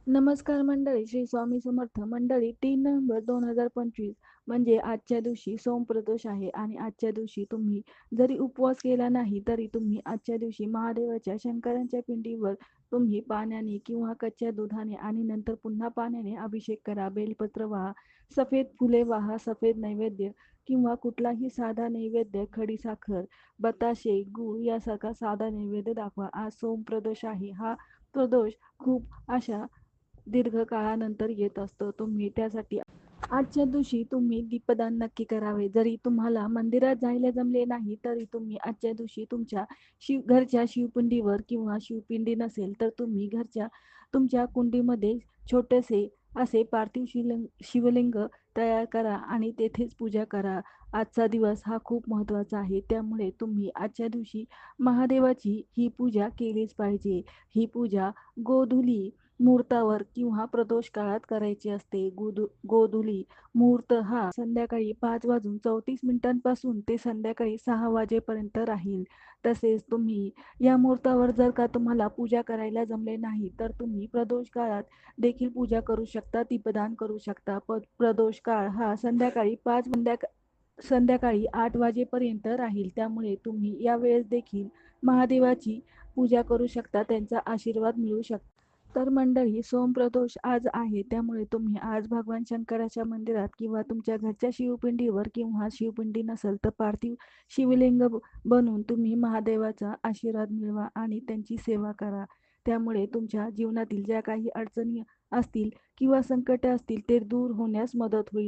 नमस्कार मंडळी, श्री स्वामी समर्थ मंडळी. 3 नोव्हेंबर 2025 म्हणजे आजच्या दिवशी सोमप्रदोष आहे आणि आजच्या दिवशी तुम्ही जरी उपवास केला नाही तरी तुम्ही आजच्या दिवशी महादेवाच्या शंकरांच्या पिंडीवर तुम्ही पाण्याने किंवा कच्च्या दुधाने आणि नंतर पुन्हा पाण्याने अभिषेक करा. बेलपत्र वाहा, सफेद फुले वाहा, सफेद नैवेद्य किंवा कुठलाही साधा नैवेद्य, खडीसाखर, बताशे, गूळ यासारखा साधा नैवेद्य दाखवा. आज सोमप्रदोष आहे. हा प्रदोष खूप अशा दीर्घकाळानंतर येत असतं. तुम्ही त्यासाठी आजच्या दिवशी तुम्ही दीपदान नक्की करावे. जरी तुम्हाला मंदिरात जायला जमले नाही तरी तुम्ही आजच्या दिवशी तुमच्या घरच्या शिवपिंडीवर किंवा शिवपिंडी नसेल तर तुम्ही घरच्या तुमच्या कुंडीमध्ये छोटेसे असे पार्थिव शिवलिंग तयार करा आणि तेथेच पूजा करा. आजचा दिवस हा खूप महत्त्वाचा आहे, त्यामुळे तुम्ही आजच्या दिवशी महादेवाची ही पूजा केलीच पाहिजे. ही पूजा गोधुली मुहूर्तावर किंवा प्रदोष काळात करायची असते. गोधुली मुहूर्त हा संध्याकाळी 5:34 ते संध्याकाळी 6 वाजेपर्यंत राहील. तसेच तुम्ही या मुहूर्तावर जर का तुम्हाला पूजा करायला जमले नाही तर तुम्ही प्रदोष काळात देखील पूजा करू शकता, दीपदान करू शकता. प्रदोष काळ हा संध्याकाळी 8 वाजेपर्यंत राहील. त्यामुळे तुम्ही या वेळेस देखील महादेवाची पूजा करू शकता, त्यांचा आशीर्वाद मिळू शकता. तर मंडळी, सोमप्रदोष आज आहे, त्यामुळे तुम्ही आज भगवान शंकराच्या मंदिरात किंवा तुमच्या घरच्या शिवपिंडीवर किंवा शिवपिंडी नसेल तर पार्थिव शिवलिंग बनवून तुम्ही महादेवाचा आशीर्वाद मिळवा आणि त्यांची सेवा करा. त्यामुळे तुमच्या जीवनातील ज्या काही अडचणी असतील किंवा संकटे असतील ते दूर होण्यास मदत होईल.